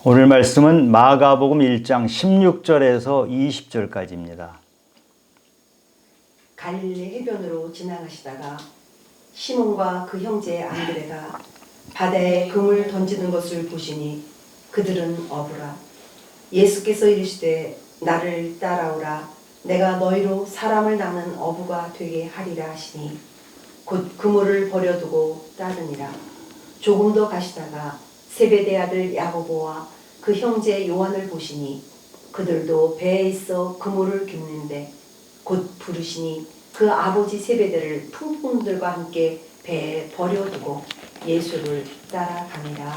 오늘 말씀은 마가복음 1장 16절에서 20절까지입니다. 갈릴리 해변으로 지나가시다가 시몬과 그 형제 안드레가 바다에 금을 던지는 것을 보시니 그들은 어부라. 예수께서 이르시되 나를 따라오라. 내가 너희로 사람을 낚는 어부가 되게 하리라 하시니 곧 그물을 버려두고 따르니라. 조금 더 가시다가 세베대 아들 야고보와 그 형제 요한을 보시니 그들도 배에 있어 그물을 깁는데 곧 부르시니 그 아버지 세베대를 풍품들과 함께 배에 버려두고 예수를 따라가니라.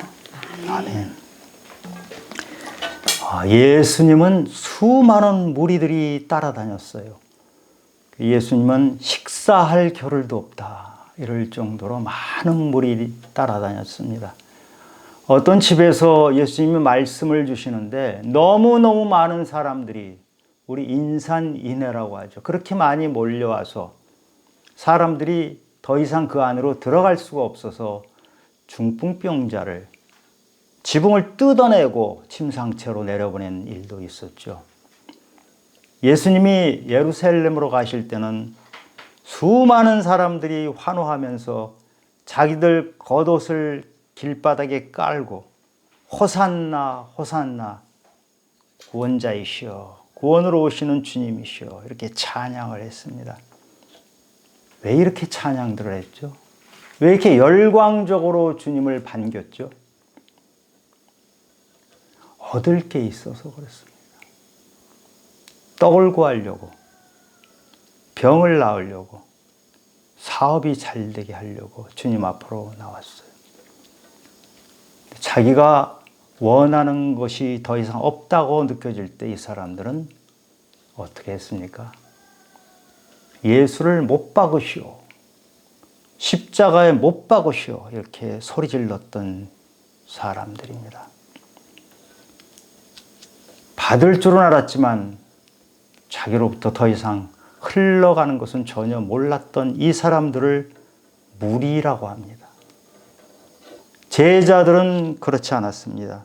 아멘. 예수님은 수많은 무리들이 따라다녔어요. 예수님은 식사할 겨를도 없다 이럴 정도로 많은 무리들이 따라다녔습니다. 어떤 집에서 예수님이 말씀을 주시는데 너무너무 많은 사람들이, 우리 인산인해라고 하죠, 그렇게 많이 몰려와서 사람들이 더 이상 그 안으로 들어갈 수가 없어서 중풍병자를, 지붕을 뜯어내고 침상채로 내려보낸 일도 있었죠. 예수님이 예루살렘으로 가실 때는 수많은 사람들이 환호하면서 자기들 겉옷을 길바닥에 깔고 호산나 호산나, 구원자이시여, 구원으로 오시는 주님이시여, 이렇게 찬양을 했습니다. 왜 이렇게 찬양들을 했죠? 왜 이렇게 열광적으로 주님을 반겼죠? 얻을 게 있어서 그렇습니다. 떡을 구하려고, 병을 나으려고, 사업이 잘 되게 하려고 주님 앞으로 나왔어요. 자기가 원하는 것이 더 이상 없다고 느껴질 때 이 사람들은 어떻게 했습니까? 예수를 못 박으시오, 십자가에 못 박으시오, 이렇게 소리 질렀던 사람들입니다. 받을 줄은 알았지만 자기로부터 더 이상 흘러가는 것은 전혀 몰랐던 이 사람들을 무리라고 합니다. 제자들은 그렇지 않았습니다.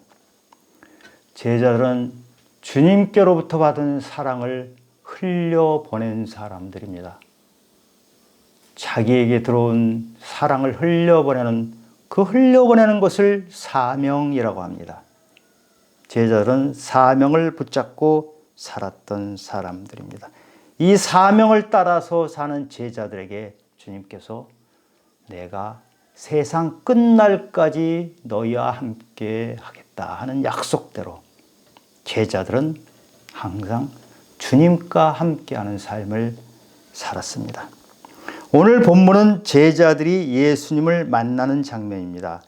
제자들은 주님께로부터 받은 사랑을 흘려보낸 사람들입니다. 자기에게 들어온 사랑을 흘려보내는, 그 흘려보내는 것을 사명이라고 합니다. 제자들은 사명을 붙잡고 살았던 사람들입니다. 이 사명을 따라서 사는 제자들에게 주님께서 내가 세상 끝날까지 너희와 함께 하겠다 하는 약속대로 제자들은 항상 주님과 함께하는 삶을 살았습니다. 오늘 본문은 제자들이 예수님을 만나는 장면입니다.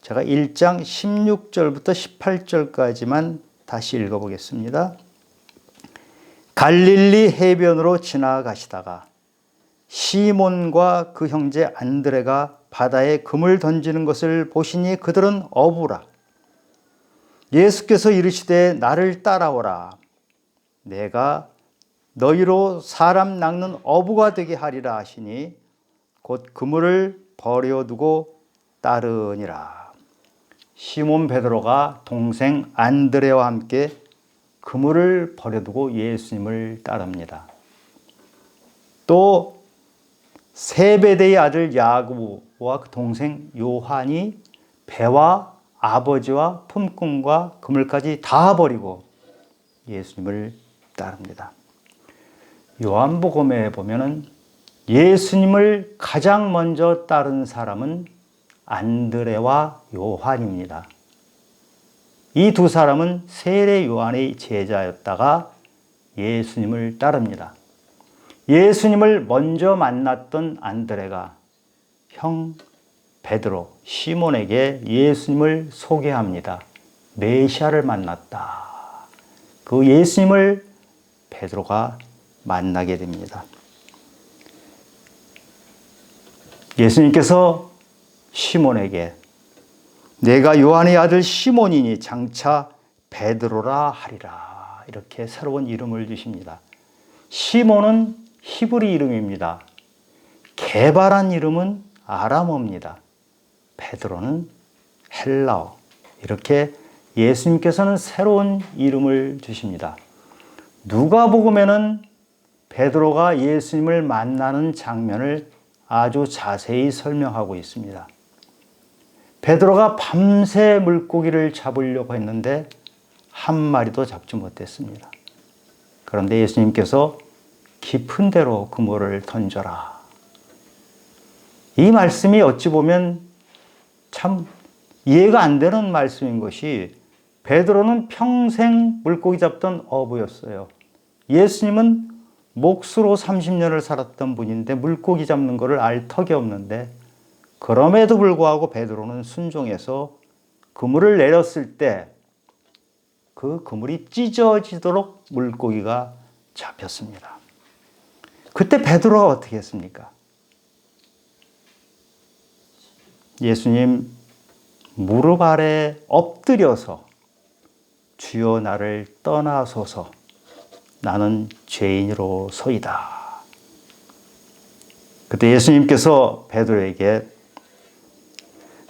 제가 1장 16절부터 18절까지만 다시 읽어보겠습니다. 갈릴리 해변으로 지나가시다가 시몬과 그 형제 안드레가 바다에 금을 던지는 것을 보시니 그들은 어부라. 예수께서 이르시되 나를 따라오라. 내가 너희로 사람 낚는 어부가 되게 하리라 하시니 곧 그물을 버려두고 따르니라. 시몬 베드로가 동생 안드레와 함께 그물을 버려두고 예수님을 따릅니다. 또 세베대의 아들 야고보와 그 동생 요한이 배와 아버지와 품꾼과 그물까지 다 버리고 예수님을 따릅니다. 요한복음에 보면은 예수님을 가장 먼저 따른 사람은 안드레와 요한입니다. 이 두 사람은 세례 요한의 제자였다가 예수님을 따릅니다. 예수님을 먼저 만났던 안드레가 형 베드로, 시몬에게 예수님을 소개합니다. 메시아를 만났다. 그 예수님을 베드로가 만나게 됩니다. 예수님께서 시몬에게 내가 요한의 아들 시몬이니 장차 베드로라 하리라, 이렇게 새로운 이름을 주십니다. 시몬은 히브리 이름입니다. 개발한 이름은 아람어입니다. 베드로는 헬라어. 이렇게 예수님께서는 새로운 이름을 주십니다. 누가복음에는 베드로가 예수님을 만나는 장면을 아주 자세히 설명하고 있습니다. 베드로가 밤새 물고기를 잡으려고 했는데 한 마리도 잡지 못했습니다. 그런데 예수님께서 깊은 데로 그물을 던져라. 이 말씀이 어찌 보면 참 이해가 안 되는 말씀인 것이, 베드로는 평생 물고기 잡던 어부였어요. 예수님은 목수로 30년을 살았던 분인데 물고기 잡는 것을 알 턱이 없는데, 그럼에도 불구하고 베드로는 순종해서 그물을 내렸을 때 그 그물이 찢어지도록 물고기가 잡혔습니다. 그때 베드로가 어떻게 했습니까? 예수님 무릎 아래 엎드려서 주여 나를 떠나소서, 나는 죄인으로 소이다. 그때 예수님께서 베드로에게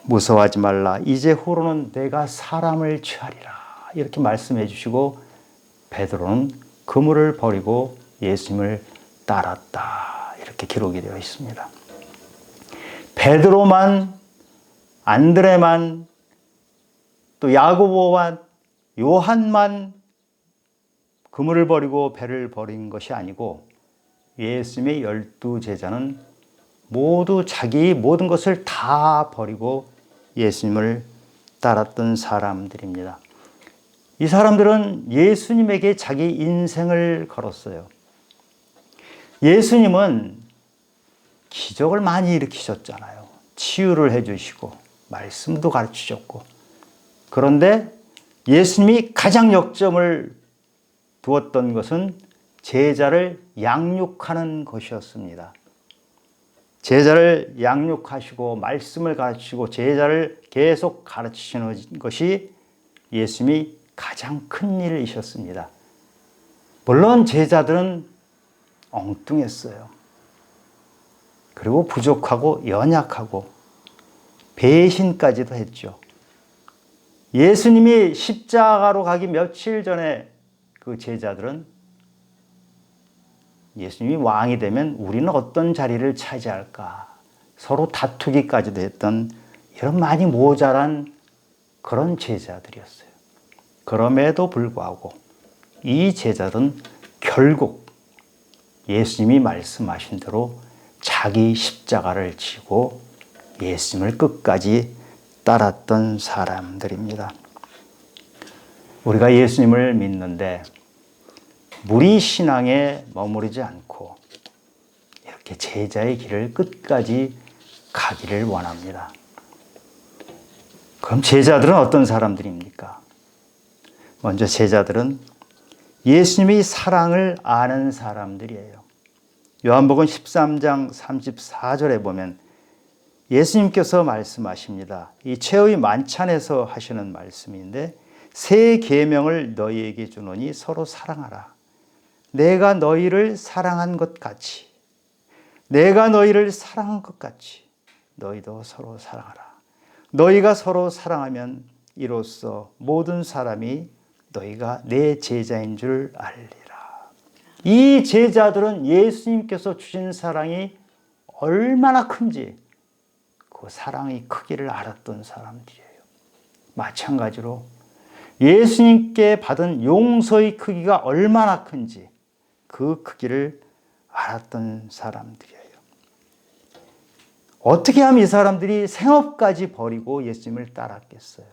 무서워하지 말라, 이제 후로는 내가 사람을 취하리라, 이렇게 말씀해 주시고 베드로는 그물을 버리고 예수님을 따랐다, 이렇게 기록이 되어 있습니다. 베드로만, 안드레만, 또 야고보만, 요한만 그물을 버리고 배를 버린 것이 아니고, 예수님의 12제자는 모두 자기 모든 것을 다 버리고 예수님을 따랐던 사람들입니다. 이 사람들은 예수님에게 자기 인생을 걸었어요. 예수님은 기적을 많이 일으키셨잖아요. 치유를 해주시고 말씀도 가르치셨고. 그런데 예수님이 가장 역점을 두었던 것은 제자를 양육하는 것이었습니다. 제자를 양육하시고 말씀을 가르치고 제자를 계속 가르치시는 것이 예수님이 가장 큰 일이셨습니다. 물론 제자들은 엉뚱했어요. 그리고 부족하고 연약하고 배신까지도 했죠. 예수님이 십자가로 가기 며칠 전에 그 제자들은 예수님이 왕이 되면 우리는 어떤 자리를 차지할까 서로 다투기까지도 했던 이런 많이 모자란 그런 제자들이었어요. 그럼에도 불구하고 이 제자들은 결국 예수님이 말씀하신 대로 자기 십자가를 지고 예수님을 끝까지 따랐던 사람들입니다. 우리가 예수님을 믿는데 무리 신앙에 머무르지 않고 이렇게 제자의 길을 끝까지 가기를 원합니다. 그럼 제자들은 어떤 사람들입니까? 먼저 제자들은 예수님의 사랑을 아는 사람들이에요. 요한복음 13장 34절에 보면 예수님께서 말씀하십니다. 이 최후의 만찬에서 하시는 말씀인데, 새 계명을 너희에게 주노니 서로 사랑하라. 내가 너희를 사랑한 것 같이, 내가 너희를 사랑한 것 같이 너희도 서로 사랑하라. 너희가 서로 사랑하면 이로써 모든 사람이 너희가 내 제자인 줄 알리라. 이 제자들은 예수님께서 주신 사랑이 얼마나 큰지 그 사랑의 크기를 알았던 사람들이에요. 마찬가지로 예수님께 받은 용서의 크기가 얼마나 큰지 그 크기를 알았던 사람들이에요. 어떻게 하면 이 사람들이 생업까지 버리고 예수님을 따랐겠어요?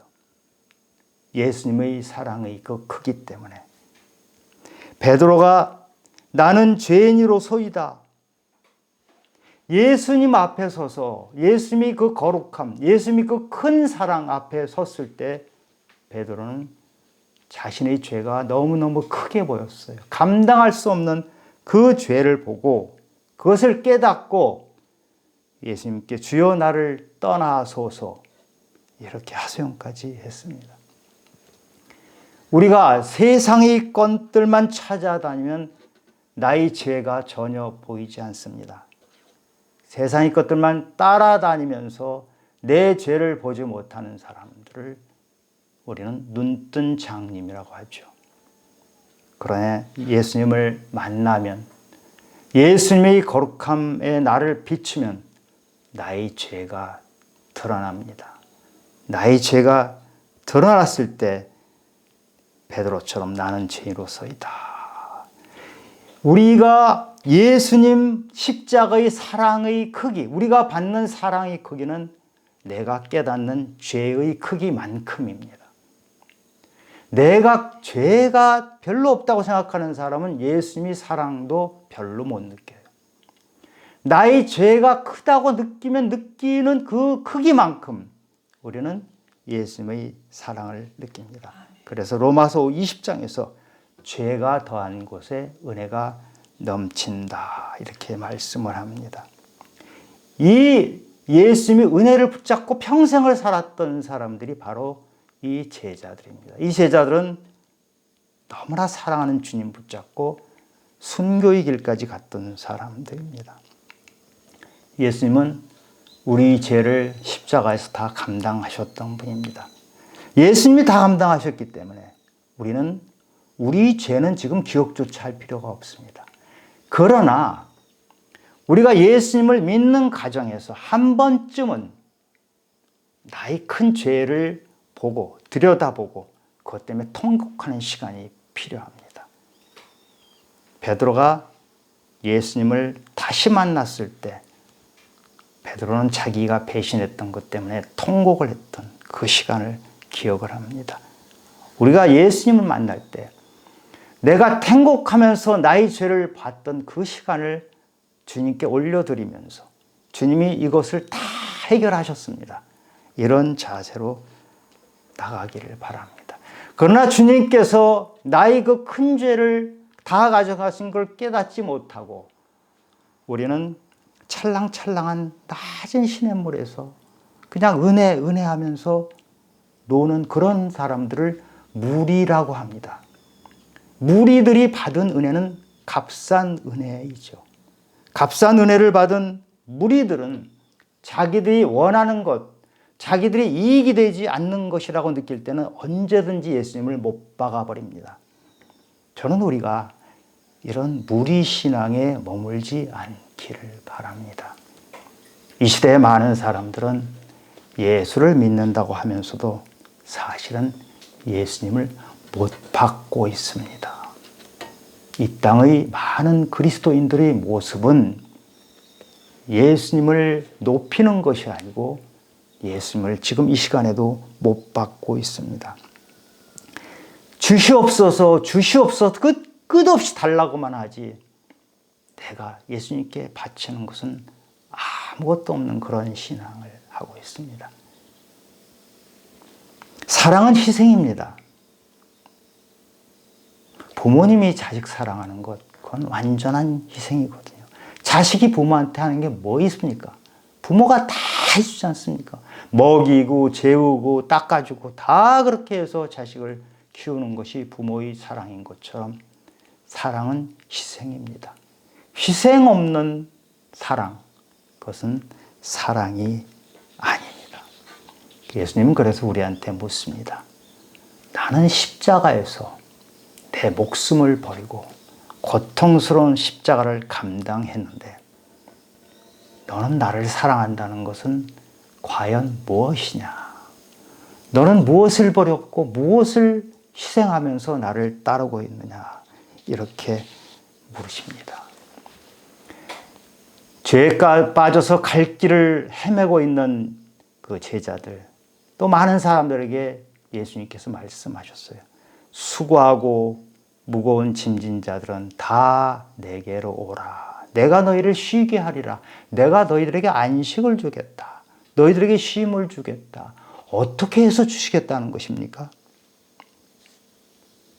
예수님의 사랑의 그 크기 때문에. 베드로가 나는 죄인이로소이다. 예수님 앞에 서서 예수님이 그 거룩함, 예수님이 그 큰 사랑 앞에 섰을 때 베드로는 자신의 죄가 너무너무 크게 보였어요. 감당할 수 없는 그 죄를 보고 그것을 깨닫고 예수님께 주여 나를 떠나소서 이렇게 하소연까지 했습니다. 우리가 세상의 것들만 찾아다니면 나의 죄가 전혀 보이지 않습니다. 세상의 것들만 따라다니면서 내 죄를 보지 못하는 사람들을 우리는 눈뜬 장님이라고 하죠. 그러나 예수님을 만나면, 예수님의 거룩함에 나를 비추면 나의 죄가 드러납니다. 나의 죄가 드러났을 때 베드로처럼 나는 죄인으로서이다. 우리가 예수님 십자가의 사랑의 크기, 우리가 받는 사랑의 크기는 내가 깨닫는 죄의 크기만큼입니다. 내가 죄가 별로 없다고 생각하는 사람은 예수님의 사랑도 별로 못 느껴요. 나의 죄가 크다고 느끼면 느끼는 그 크기만큼 우리는 예수님의 사랑을 느낍니다. 그래서 로마서 20장에서 죄가 더한 곳에 은혜가 넘친다 이렇게 말씀을 합니다. 이 예수님의 은혜를 붙잡고 평생을 살았던 사람들이 바로 이 제자들입니다. 이 제자들은 너무나 사랑하는 주님 붙잡고 순교의 길까지 갔던 사람들입니다. 예수님은 우리 죄를 십자가에서 다 감당하셨던 분입니다. 예수님이 다 감당하셨기 때문에 우리는 우리 죄는 지금 기억조차 할 필요가 없습니다. 그러나 우리가 예수님을 믿는 과정에서 한 번쯤은 나의 큰 죄를 보고 들여다보고 그것 때문에 통곡하는 시간이 필요합니다. 베드로가 예수님을 다시 만났을 때 베드로는 자기가 배신했던 것 때문에 통곡을 했던 그 시간을 기억을 합니다. 우리가 예수님을 만날 때 내가 통곡하면서 나의 죄를 봤던 그 시간을 주님께 올려드리면서 주님이 이것을 다 해결하셨습니다. 이런 자세로 나가기를 바랍니다. 그러나 주님께서 나의 그 큰 죄를 다 가져가신 걸 깨닫지 못하고 우리는 찰랑찰랑한 낮은 시냇물에서 그냥 은혜 하면서 노는 그런 사람들을 무리라고 합니다. 무리들이 받은 은혜는 값싼 은혜이죠. 값싼 은혜를 받은 무리들은 자기들이 원하는 것, 자기들이 이익이 되지 않는 것이라고 느낄 때는 언제든지 예수님을 못 박아버립니다. 저는 우리가 이런 무리신앙에 머물지 않기를 바랍니다. 이 시대의 많은 사람들은 예수를 믿는다고 하면서도 사실은 예수님을 못 받고 있습니다. 이 땅의 많은 그리스도인들의 모습은 예수님을 높이는 것이 아니고 예수님을 지금 이 시간에도 못 받고 있습니다. 주시옵소서 끝없이 달라고만 하지 내가 예수님께 바치는 것은 아무것도 없는 그런 신앙을 하고 있습니다. 사랑은 희생입니다. 부모님이 자식 사랑하는 것, 그건 완전한 희생이거든요. 자식이 부모한테 하는 게 뭐 있습니까? 부모가 다 해주지 않습니까? 먹이고 재우고 닦아주고 다 그렇게 해서 자식을 키우는 것이 부모의 사랑인 것처럼 사랑은 희생입니다. 희생 없는 사랑, 그것은 사랑이 아닙니다. 예수님은 그래서 우리한테 묻습니다. 나는 십자가에서 내 목숨을 버리고 고통스러운 십자가를 감당했는데 너는 나를 사랑한다는 것은 과연 무엇이냐? 너는 무엇을 버렸고 무엇을 희생하면서 나를 따르고 있느냐? 이렇게 물으십니다. 죄에 빠져서 갈 길을 헤매고 있는 그 제자들, 또 많은 사람들에게 예수님께서 말씀하셨어요. 수고하고 무거운 짐진 자들은 다 내게로 오라. 내가 너희를 쉬게 하리라. 내가 너희들에게 안식을 주겠다. 너희들에게 쉼을 주겠다. 어떻게 해서 주시겠다는 것입니까?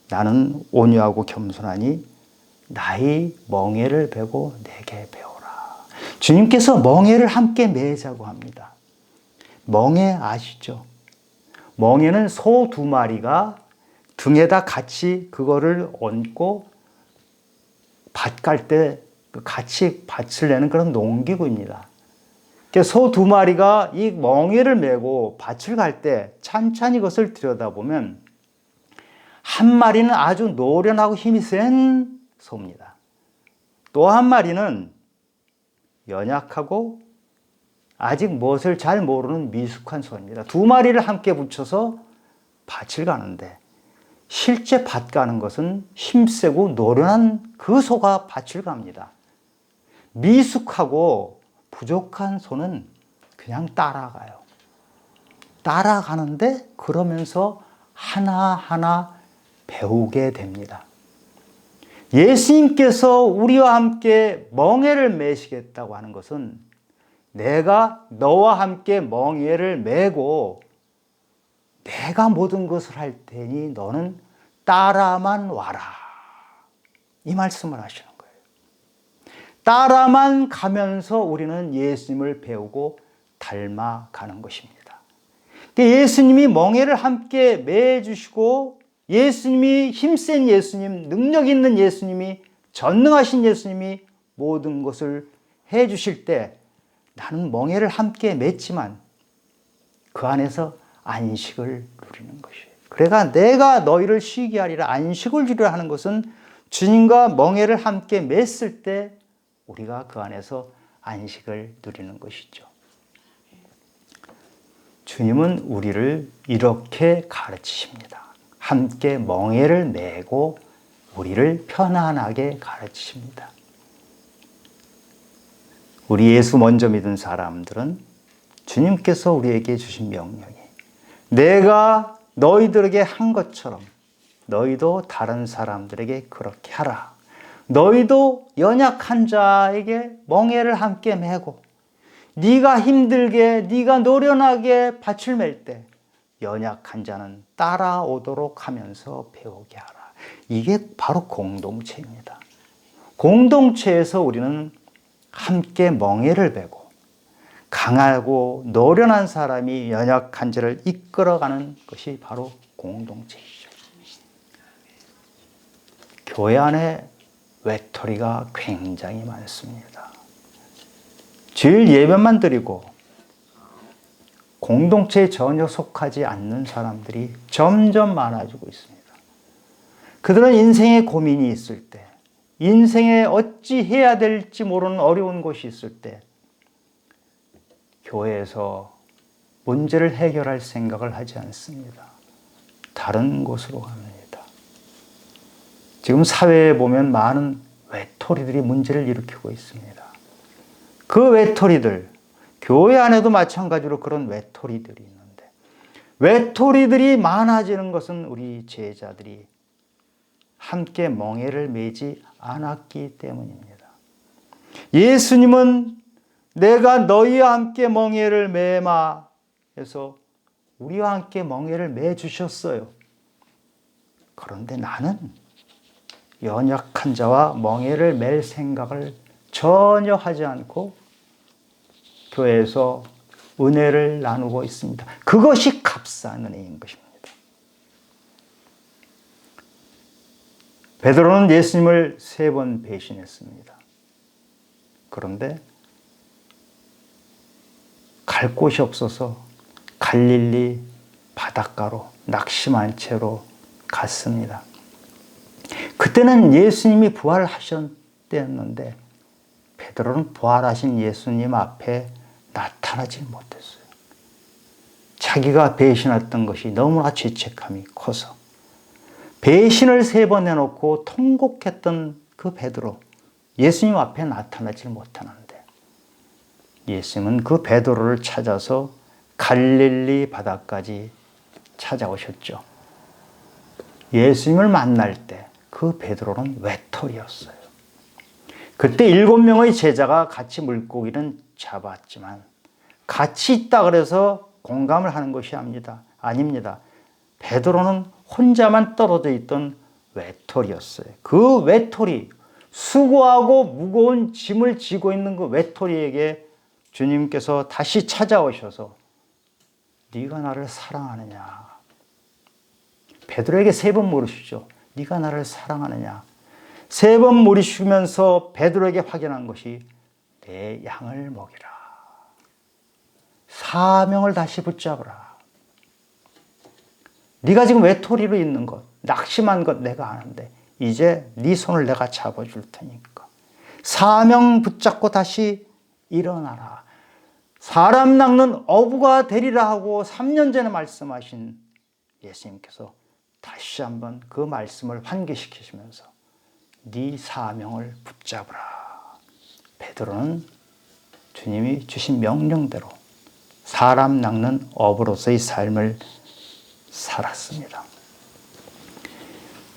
나는 온유하고 겸손하니 나의 멍에를 베고 내게 배우라. 주님께서 멍에를 함께 매자고 합니다. 멍에 아시죠? 멍에는 소 2마리가 등에다 같이 그거를 얹고 밭 갈 때 같이 밭을 내는 그런 농기구입니다. 소 두 마리가 이 멍에를 메고 밭을 갈 때 찬찬히 그것을 들여다보면 한 마리는 아주 노련하고 힘이 센 소입니다. 또 한 마리는 연약하고 아직 무엇을 잘 모르는 미숙한 소입니다. 두 마리를 함께 붙여서 밭을 가는데 실제 밭 가는 것은 힘세고 노련한 그 소가 밭을 갑니다. 미숙하고 부족한 소는 그냥 따라가요. 따라가는데 그러면서 하나하나 배우게 됩니다. 예수님께서 우리와 함께 멍에를 메시겠다고 하는 것은 내가 너와 함께 멍에를 메고 내가 모든 것을 할 테니 너는 따라만 와라. 이 말씀을 하시는 거예요. 따라만 가면서 우리는 예수님을 배우고 닮아가는 것입니다. 예수님이 멍에를 함께 매주시고 예수님이 힘센 예수님, 능력 있는 예수님이 전능하신 예수님이 모든 것을 해주실 때 나는 멍에를 함께 맸지만 그 안에서 안식을 누리는 것이에요. 그래가 내가 너희를 쉬게 하리라 안식을 주리라 하는 것은 주님과 멍에를 함께 맸을 때 우리가 그 안에서 안식을 누리는 것이죠. 주님은 우리를 이렇게 가르치십니다. 함께 멍에를 메고 우리를 편안하게 가르치십니다. 우리 예수 먼저 믿은 사람들은 주님께서 우리에게 주신 명령이 내가 너희들에게 한 것처럼 너희도 다른 사람들에게 그렇게 하라. 너희도 연약한 자에게 멍에를 함께 메고 네가 힘들게 네가 노련하게 밭을 맬 때 연약한 자는 따라오도록 하면서 배우게 하라. 이게 바로 공동체입니다. 공동체에서 우리는 함께 멍에를 메고 강하고 노련한 사람이 연약한 자를 이끌어가는 것이 바로 공동체이죠. 교회 안에 외톨이가 굉장히 많습니다. 주일 예배만 드리고 공동체에 전혀 속하지 않는 사람들이 점점 많아지고 있습니다. 그들은 인생에 고민이 있을 때, 인생에 어찌 해야 될지 모르는 어려운 것이 있을 때 교회에서 문제를 해결할 생각을 하지 않습니다. 다른 곳으로 갑니다. 지금 사회에 보면 많은 외톨이들이 문제를 일으키고 있습니다. 그 외톨이들, 교회 안에도 마찬가지로 그런 외톨이들이 있는데 외톨이들이 많아지는 것은 우리 제자들이 함께 멍에를 메지 않았기 때문입니다. 예수님은 내가 너희와 함께 멍에를 메마 해서 우리와 함께 멍에를 메주셨어요. 그런데 나는 연약한 자와 멍에를 맬 생각을 전혀 하지 않고 교회에서 은혜를 나누고 있습니다. 그것이 값싼 은혜인 것입니다. 베드로는 예수님을 3번 배신했습니다. 그런데 갈 곳이 없어서 갈릴리 바닷가로 낙심한 채로 갔습니다. 그때는 예수님이 부활하셨대였는데 베드로는 부활하신 예수님 앞에 나타나지 못했어요. 자기가 배신했던 것이 너무나 죄책감이 커서 배신을 3번 해놓고 통곡했던 그 베드로, 예수님 앞에 나타나지 못하는데 예수님은 그 베드로를 찾아서 갈릴리 바다까지 찾아오셨죠. 예수님을 만날 때 그 베드로는 외톨이였어요. 그때 7명의 제자가 같이 물고기는 잡았지만 같이 있다 그래서 공감을 하는 것이 아닙니다. 베드로는 혼자만 떨어져 있던 외톨이였어요. 그 외톨이, 수고하고 무거운 짐을 지고 있는 그 외톨이에게 주님께서 다시 찾아오셔서 네가 나를 사랑하느냐. 베드로에게 3번 물으시죠. 네가 나를 사랑하느냐. 3번 물으시면서 베드로에게 확인한 것이 내 양을 먹이라. 사명을 다시 붙잡으라. 네가 지금 외톨이로 있는 것, 낙심한 것 내가 아는데 이제 네 손을 내가 잡아줄 테니까 사명 붙잡고 다시 일어나라. 사람 낚는 어부가 되리라 하고 3년 전에 말씀하신 예수님께서 다시 한번 그 말씀을 환기시키시면서 네 사명을 붙잡으라. 베드로는 주님이 주신 명령대로 사람 낚는 어부로서의 삶을 살았습니다.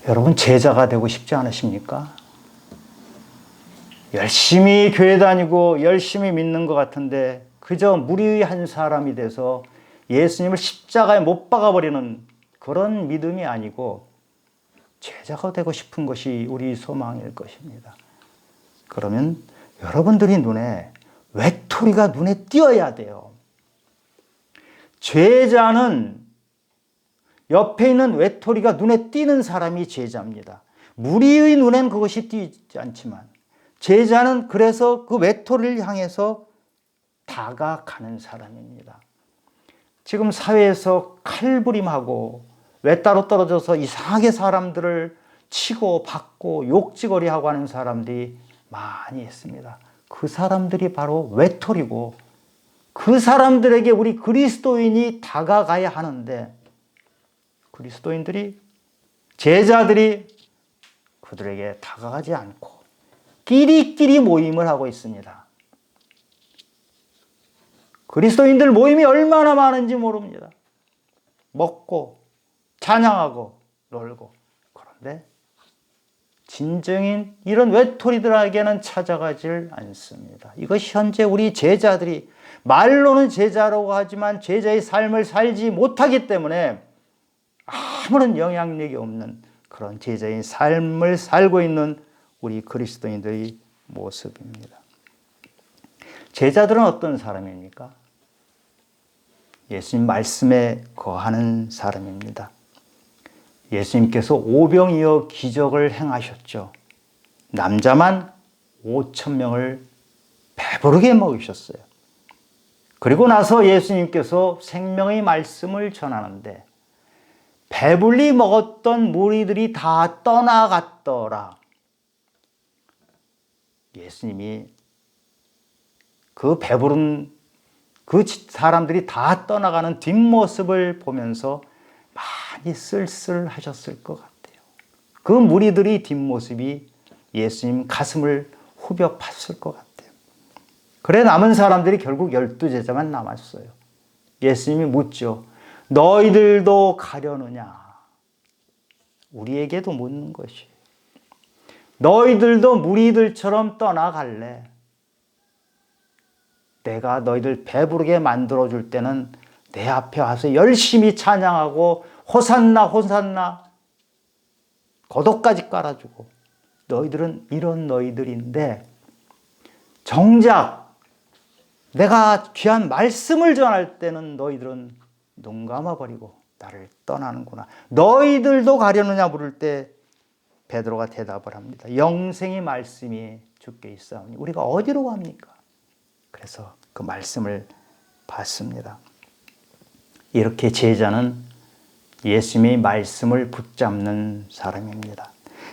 여러분, 제자가 되고 싶지 않으십니까? 열심히 교회 다니고 열심히 믿는 것 같은데 그저 무리의 한 사람이 돼서 예수님을 십자가에 못 박아버리는 그런 믿음이 아니고 제자가 되고 싶은 것이 우리 소망일 것입니다. 그러면 여러분들이 눈에 외톨이가 눈에 띄어야 돼요. 제자는 옆에 있는 외톨이가 눈에 띄는 사람이 제자입니다. 무리의 눈엔 그것이 띄지 않지만 제자는 그래서 그 외톨이를 향해서 다가가는 사람입니다. 지금 사회에서 칼부림하고 외따로 떨어져서 이상하게 사람들을 치고 받고 욕지거리하고 하는 사람들이 많이 있습니다. 그 사람들이 바로 외톨이고 그 사람들에게 우리 그리스도인이 다가가야 하는데 그리스도인들이 제자들이 그들에게 다가가지 않고 끼리끼리 모임을 하고 있습니다. 그리스도인들 모임이 얼마나 많은지 모릅니다. 먹고 찬양하고 놀고. 그런데 진정인 이런 외톨이들에게는 찾아가질 않습니다. 이것이 현재 우리 제자들이 말로는 제자라고 하지만 제자의 삶을 살지 못하기 때문에 아무런 영향력이 없는 그런 제자의 삶을 살고 있는 우리 그리스도인들의 모습입니다. 제자들은 어떤 사람입니까? 예수님 말씀에 거하는 사람입니다. 예수님께서 오병이어 기적을 행하셨죠. 남자만 5,000명을 배부르게 먹이셨어요. 그리고 나서 예수님께서 생명의 말씀을 전하는데 배불리 먹었던 무리들이 다 떠나갔더라. 예수님이 그 배부른 그 사람들이 다 떠나가는 뒷모습을 보면서 많이 쓸쓸하셨을 것 같아요. 그 무리들의 뒷모습이 예수님 가슴을 후벼 팠을 것 같아요. 그래 남은 사람들이 결국 12제자만 남았어요. 예수님이 묻죠. 너희들도 가려느냐? 우리에게도 묻는 것이. 너희들도 무리들처럼 떠나갈래? 내가 너희들 배부르게 만들어줄 때는 내 앞에 와서 열심히 찬양하고 호산나 호산나 고독까지 깔아주고 너희들은 이런 너희들인데 정작 내가 귀한 말씀을 전할 때는 너희들은 눈 감아버리고 나를 떠나는구나. 너희들도 가려느냐 물을 때 베드로가 대답을 합니다. 영생의 말씀이 주께 있사오니 우리가 어디로 갑니까? 그래서 그 말씀을 받습니다. 이렇게 제자는 예수님의 말씀을 붙잡는 사람입니다.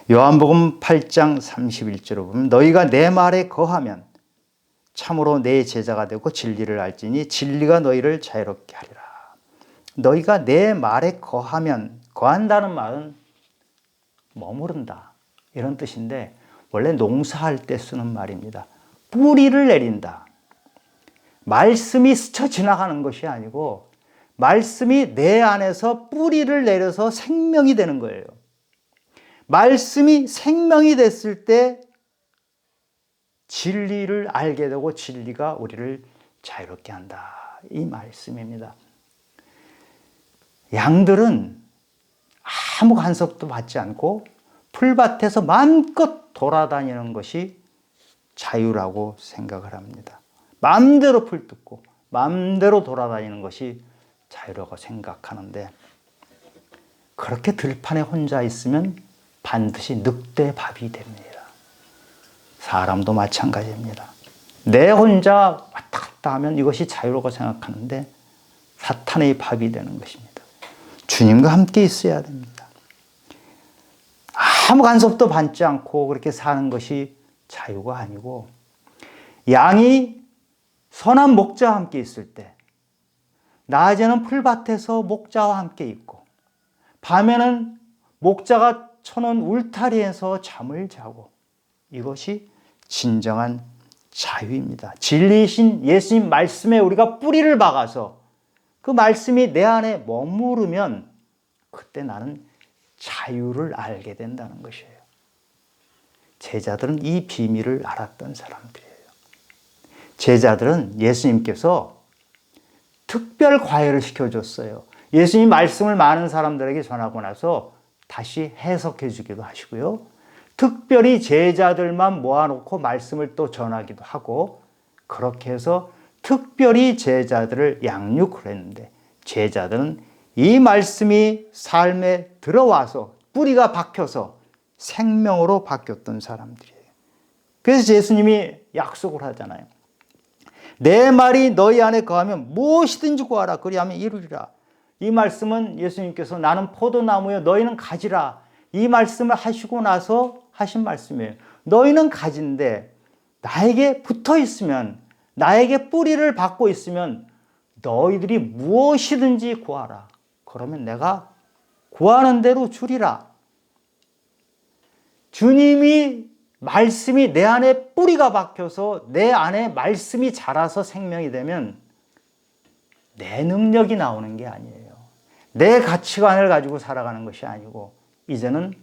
요한복음 8장 31절을 보면 너희가 내 말에 거하면 참으로 내 제자가 되고 진리를 알지니 진리가 너희를 자유롭게 하리라. 너희가 내 말에 거하면, 거한다는 말은 머무른다 이런 뜻인데 원래 농사할 때 쓰는 말입니다. 뿌리를 내린다. 말씀이 스쳐 지나가는 것이 아니고 말씀이 내 안에서 뿌리를 내려서 생명이 되는 거예요. 말씀이 생명이 됐을 때 진리를 알게 되고 진리가 우리를 자유롭게 한다. 이 말씀입니다. 양들은 아무 간섭도 받지 않고 풀밭에서 마음껏 돌아다니는 것이 자유라고 생각을 합니다. 마음대로 풀 뜯고 마음대로 돌아다니는 것이 자유라고 생각하는데 그렇게 들판에 혼자 있으면 반드시 늑대밥이 됩니다. 사람도 마찬가지입니다. 내 혼자 왔다 갔다 갔다 하면 이것이 자유라고 생각하는데 사탄의 밥이 되는 것입니다. 주님과 함께 있어야 됩니다. 아무 간섭도 받지 않고 그렇게 사는 것이 자유가 아니고, 양이 선한 목자와 함께 있을 때, 낮에는 풀밭에서 목자와 함께 있고, 밤에는 목자가 쳐놓은 울타리에서 잠을 자고, 이것이 진정한 자유입니다. 진리이신 예수님 말씀에 우리가 뿌리를 박아서 그 말씀이 내 안에 머무르면 그때 나는 자유를 알게 된다는 것이에요. 제자들은 이 비밀을 알았던 사람들이에요. 제자들은 예수님께서 특별 과외를 시켜줬어요. 예수님 말씀을 많은 사람들에게 전하고 나서 다시 해석해 주기도 하시고요. 특별히 제자들만 모아놓고 말씀을 또 전하기도 하고, 그렇게 해서 특별히 제자들을 양육을 했는데, 제자들은 이 말씀이 삶에 들어와서 뿌리가 박혀서 생명으로 바뀌었던 사람들이에요. 그래서 예수님이 약속을 하잖아요. 내 말이 너희 안에 거하면 무엇이든지 구하라 그리하면 이루리라. 이 말씀은 예수님께서 나는 포도나무여 너희는 가지라, 이 말씀을 하시고 나서 하신 말씀이에요. 너희는 가지인데 나에게 붙어 있으면, 나에게 뿌리를 받고 있으면 너희들이 무엇이든지 구하라. 그러면 내가 구하는 대로 주리라. 주님이 말씀이 내 안에 뿌리가 박혀서 내 안에 말씀이 자라서 생명이 되면 내 능력이 나오는 게 아니에요. 내 가치관을 가지고 살아가는 것이 아니고, 이제는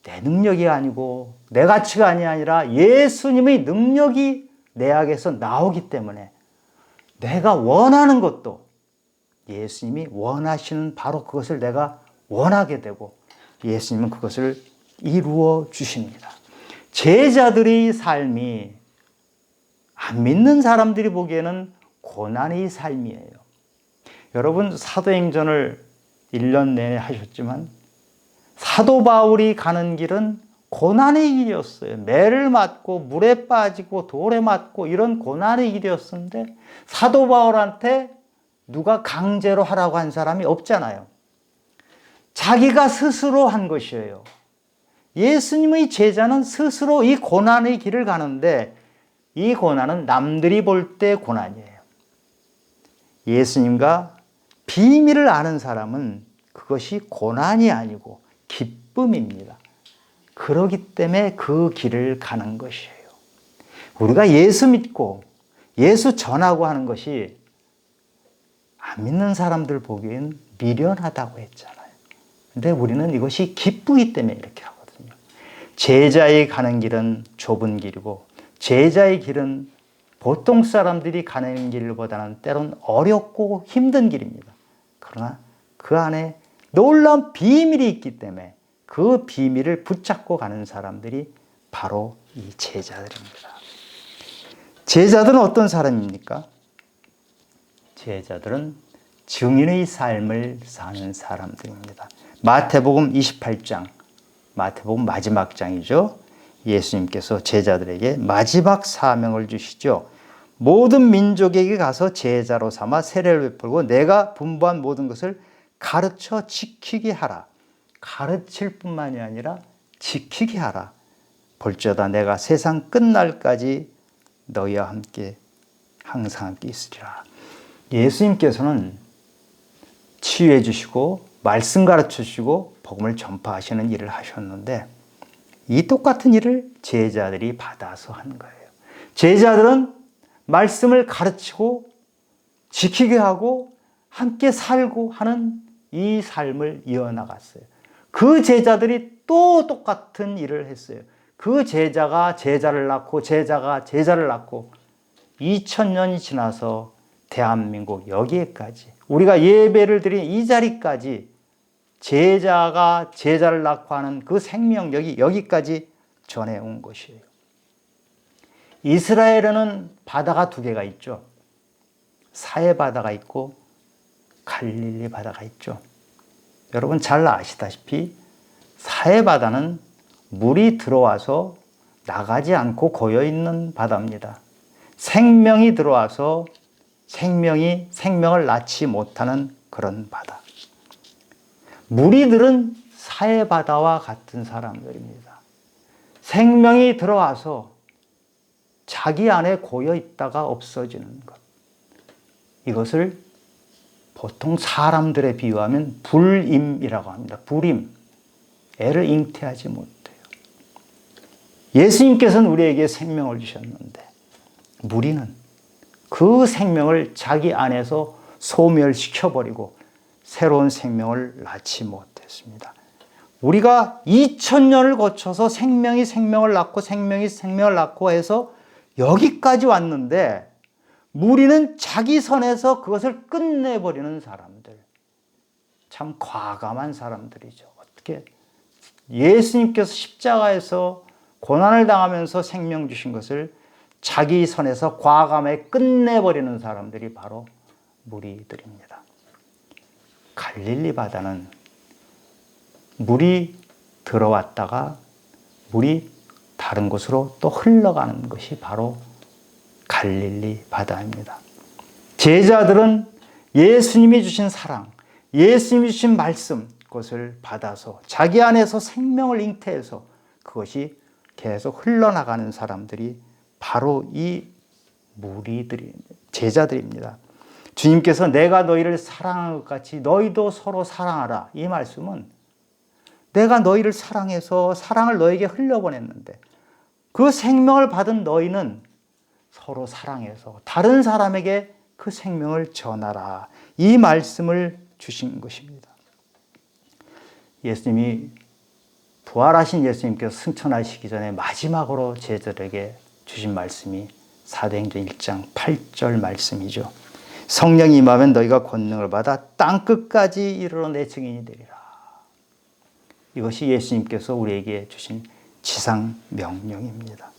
내 능력이 아니고 내 가치관이 아니라 예수님의 능력이 내 안에서 나오기 때문에 내가 원하는 것도 예수님이 원하시는 바로 그것을 내가 원하게 되고, 예수님은 그것을 이루어 주십니다. 제자들의 삶이 안 믿는 사람들이 보기에는 고난의 삶이에요. 여러분, 사도행전을 1년 내내 하셨지만 사도 바울이 가는 길은 고난의 길이었어요. 매를 맞고 물에 빠지고 돌에 맞고 이런 고난의 길이었는데, 사도 바울한테 누가 강제로 하라고 한 사람이 없잖아요. 자기가 스스로 한 것이에요. 예수님의 제자는 스스로 이 고난의 길을 가는데, 이 고난은 남들이 볼 때 고난이에요. 예수님과 비밀을 아는 사람은 그것이 고난이 아니고 기쁨입니다. 그러기 때문에 그 길을 가는 것이에요. 우리가 예수 믿고 예수 전하고 하는 것이 안 믿는 사람들 보기엔 미련하다고 했잖아요. 근데 우리는 이것이 기쁘기 때문에 이렇게 하거든요. 제자의 가는 길은 좁은 길이고, 제자의 길은 보통 사람들이 가는 길보다는 때론 어렵고 힘든 길입니다. 그러나 그 안에 놀라운 비밀이 있기 때문에 그 비밀을 붙잡고 가는 사람들이 바로 이 제자들입니다. 제자들은 어떤 사람입니까? 제자들은 증인의 삶을 사는 사람들입니다. 마태복음 28장, 마태복음 마지막 장이죠. 예수님께서 제자들에게 마지막 사명을 주시죠. 모든 민족에게 가서 제자로 삼아 세례를 베풀고 내가 분부한 모든 것을 가르쳐 지키게 하라. 가르칠 뿐만이 아니라 지키게 하라. 볼지어다 내가 세상 끝날까지 너희와 함께 항상 함께 있으리라. 예수님께서는 치유해 주시고 말씀 가르쳐 주시고 복음을 전파하시는 일을 하셨는데, 이 똑같은 일을 제자들이 받아서 한 거예요. 제자들은 말씀을 가르치고 지키게 하고 함께 살고 하는 이 삶을 이어나갔어요. 그 제자들이 또 똑같은 일을 했어요. 그 제자가 제자를 낳고 제자가 제자를 낳고 2000년이 지나서 대한민국 여기에까지 우리가 예배를 드린 이 자리까지 제자가 제자를 낳고 하는 그 생명력이 여기까지 전해온 것이에요. 이스라엘에는 바다가 두 개가 있죠. 사해 바다가 있고 갈릴리 바다가 있죠. 여러분 잘 아시다시피 사해 바다는 물이 들어와서 나가지 않고 고여 있는 바다입니다. 생명이 들어와서 생명을 낳지 못하는 그런 바다. 무리들은 사해바다와 같은 사람들입니다. 생명이 들어와서 자기 안에 고여 있다가 없어지는 것. 이것을 보통 사람들에 비유하면 불임이라고 합니다. 불임. 애를 잉태하지 못해요. 예수님께서는 우리에게 생명을 주셨는데 무리는 그 생명을 자기 안에서 소멸시켜버리고 새로운 생명을 낳지 못했습니다. 우리가 2000년을 거쳐서 생명이 생명을 낳고 생명이 생명을 낳고 해서 여기까지 왔는데 무리는 자기 선에서 그것을 끝내버리는 사람들. 참 과감한 사람들이죠. 어떻게 예수님께서 십자가에서 고난을 당하면서 생명 주신 것을 자기 선에서 과감하게 끝내버리는 사람들이 바로 무리들입니다. 갈릴리 바다는 물이 들어왔다가 물이 다른 곳으로 또 흘러가는 것이 바로 갈릴리 바다입니다. 제자들은 예수님이 주신 사랑, 예수님이 주신 말씀, 그것을 받아서 자기 안에서 생명을 잉태해서 그것이 계속 흘러나가는 사람들이 바로 이 무리들이 제자들입니다. 주님께서 내가 너희를 사랑한 것 같이 너희도 서로 사랑하라. 이 말씀은 내가 너희를 사랑해서 사랑을 너에게 흘려보냈는데 그 생명을 받은 너희는 서로 사랑해서 다른 사람에게 그 생명을 전하라. 이 말씀을 주신 것입니다. 예수님이 부활하신 예수님께서 승천하시기 전에 마지막으로 제자들에게 주신 말씀이 사도행전 1장 8절 말씀이죠. 성령이 임하면 너희가 권능을 받아 땅끝까지 이르러 내 증인이 되리라. 이것이 예수님께서 우리에게 주신 지상 명령입니다.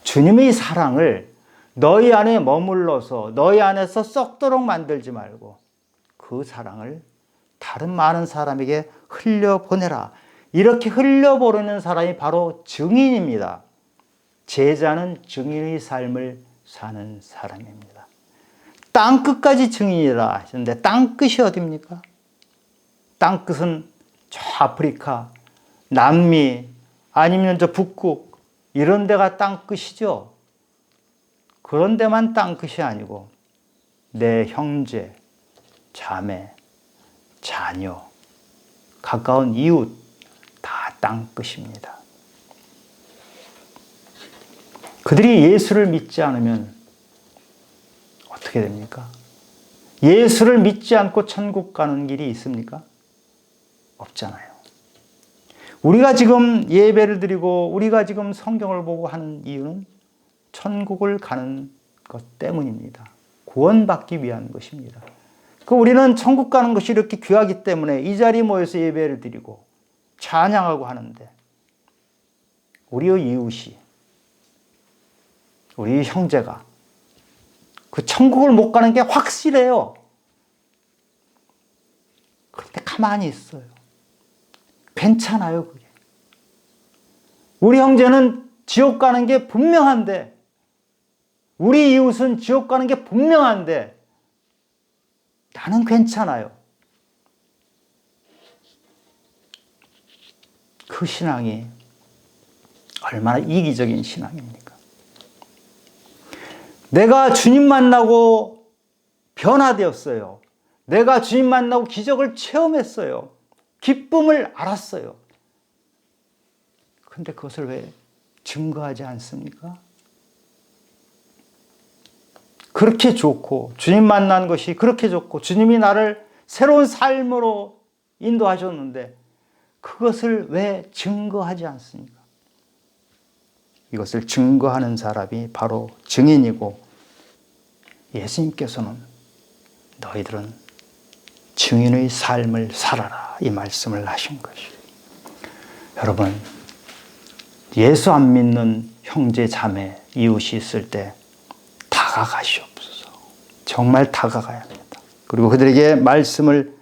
주님의 사랑을 너희 안에 머물러서 너희 안에서 썩도록 만들지 말고 그 사랑을 다른 많은 사람에게 흘려보내라. 이렇게 흘려보내는 사람이 바로 증인입니다. 제자는 증인의 삶을 사는 사람입니다. 땅끝까지 증인이라 하셨는데 땅끝이 어디입니까? 땅끝은 저 아프리카, 남미, 아니면 저 북극 이런 데가 땅끝이죠. 그런 데만 땅끝이 아니고 내 형제, 자매, 자녀, 가까운 이웃 다 땅끝입니다. 그들이 예수를 믿지 않으면 어떻게 됩니까? 예수를 믿지 않고 천국 가는 길이 있습니까? 없잖아요. 우리가 지금 예배를 드리고 우리가 지금 성경을 보고 하는 이유는 천국을 가는 것 때문입니다. 구원받기 위한 것입니다. 우리는 천국 가는 것이 이렇게 귀하기 때문에 이 자리에 모여서 예배를 드리고 찬양하고 하는데 우리의 이웃이 우리 형제가 그 천국을 못 가는 게 확실해요. 그런데 가만히 있어요. 괜찮아요, 그게. 우리 형제는 지옥 가는 게 분명한데, 우리 이웃은 지옥 가는 게 분명한데, 나는 괜찮아요. 그 신앙이 얼마나 이기적인 신앙입니까? 내가 주님 만나고 변화되었어요. 내가 주님 만나고 기적을 체험했어요. 기쁨을 알았어요. 그런데 그것을 왜 증거하지 않습니까? 그렇게 좋고 주님 만난 것이 그렇게 좋고 주님이 나를 새로운 삶으로 인도하셨는데 그것을 왜 증거하지 않습니까? 이것을 증거하는 사람이 바로 증인이고 예수님께서는 너희들은 증인의 삶을 살아라 이 말씀을 하신 것이에요. 여러분 예수 안 믿는 형제 자매 이웃이 있을 때 다가가시옵소서. 정말 다가가야 합니다. 그리고 그들에게 말씀을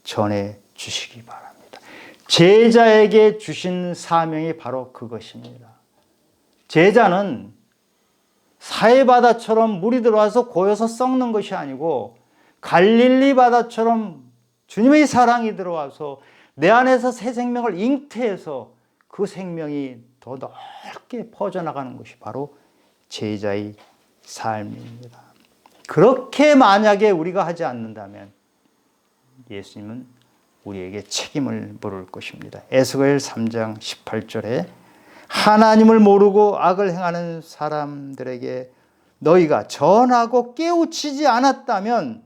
전해 주시기 바랍니다. 제자에게 주신 사명이 바로 그것입니다. 제자는 사해바다처럼 물이 들어와서 고여서 썩는 것이 아니고 갈릴리 바다처럼 주님의 사랑이 들어와서 내 안에서 새 생명을 잉태해서 그 생명이 더 넓게 퍼져나가는 것이 바로 제자의 삶입니다. 그렇게 만약에 우리가 하지 않는다면 예수님은 우리에게 책임을 물을 것입니다. 에스겔 3장 18절에 하나님을 모르고 악을 행하는 사람들에게 너희가 전하고 깨우치지 않았다면,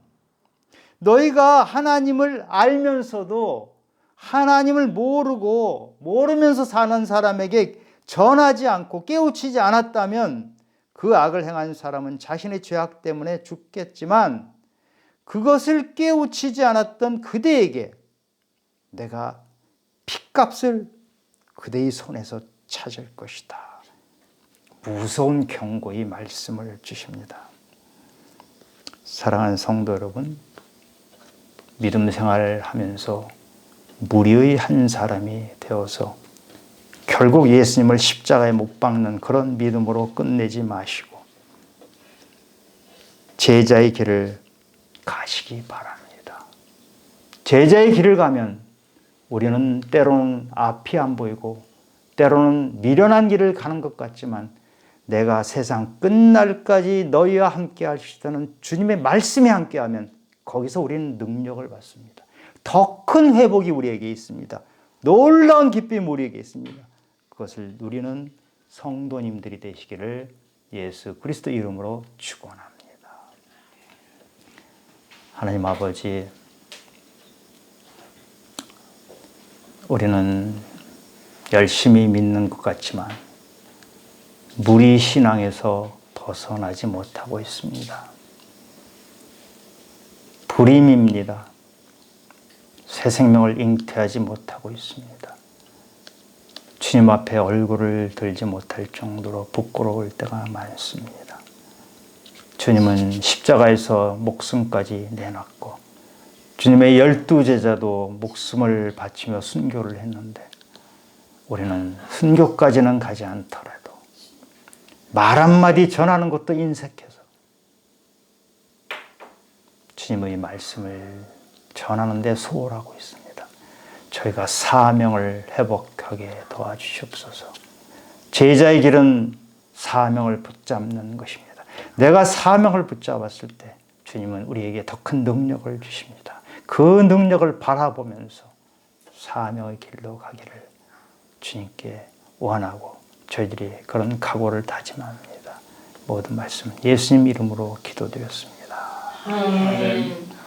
너희가 하나님을 알면서도 하나님을 모르면서 사는 사람에게 전하지 않고 깨우치지 않았다면 그 악을 행하는 사람은 자신의 죄악 때문에 죽겠지만 그것을 깨우치지 않았던 그대에게 내가 핏값을 그대의 손에서 찾을 것이다. 무서운 경고의 말씀을 주십니다. 사랑하는 성도 여러분, 믿음 생활하면서 무리의 한 사람이 되어서 결국 예수님을 십자가에 못 박는 그런 믿음으로 끝내지 마시고 제자의 길을 가시기 바랍니다. 제자의 길을 가면 우리는 때로는 앞이 안 보이고 때로는 미련한 길을 가는 것 같지만 내가 세상 끝날까지 너희와 함께 하시다는 주님의 말씀에 함께하면 거기서 우리는 능력을 받습니다. 더 큰 회복이 우리에게 있습니다. 놀라운 기쁨이 우리에게 있습니다. 그것을 누리는 성도님들이 되시기를 예수 그리스도 이름으로 축원합니다. 하나님 아버지, 우리는 열심히 믿는 것 같지만 무리 신앙에서 벗어나지 못하고 있습니다. 불임입니다. 새 생명을 잉태하지 못하고 있습니다. 주님 앞에 얼굴을 들지 못할 정도로 부끄러울 때가 많습니다. 주님은 십자가에서 목숨까지 내놨고 주님의 12제자도 목숨을 바치며 순교를 했는데 우리는 순교까지는 가지 않더라도 말 한마디 전하는 것도 인색해서 주님의 말씀을 전하는 데 소홀하고 있습니다. 저희가 사명을 회복하게 도와주시옵소서. 제자의 길은 사명을 붙잡는 것입니다. 내가 사명을 붙잡았을 때 주님은 우리에게 더 큰 능력을 주십니다. 그 능력을 바라보면서 사명의 길로 가기를 주님께 원하고 저희들이 그런 각오를 다짐합니다. 모든 말씀 예수님 이름으로 기도드렸습니다. 아멘.